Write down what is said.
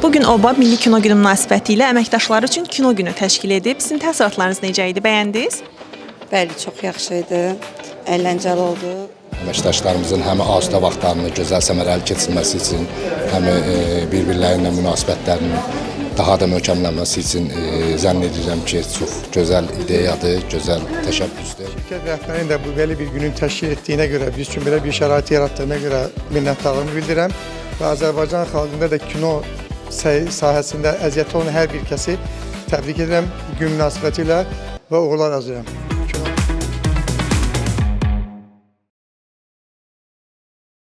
Bugün OBA Milli Kino Günü münasibətilə əməkdaşları üçün kino günü təşkil edib. Sizin təəssüratlarınız necə idi? Bəyəndiniz? Bəli, çox yaxşı idi. Əyləncəli oldu. Əməkdaşlarımızın həm asudə vaxtlarını gözəl səmərəli keçirməsi üçün, həm bir-birləri ilə münasibətlərinin daha da möhkəmlənməsi üçün zənn edirəm ki, çox gözəl ideyadır, gözəl təşəbbüsdür. Şirkət rəhbərinin də bu belə bir günün təşkil etdiyinə görə, biz üçün belə bir şərait yarattığına görə minnətdarlığımı bildirirəm və Azərbaycan xalqında da kino sahəsində əziyyəti olan hər bir kəsi təbrik edirəm gün münasibətilə və uğurlar arzulayıram.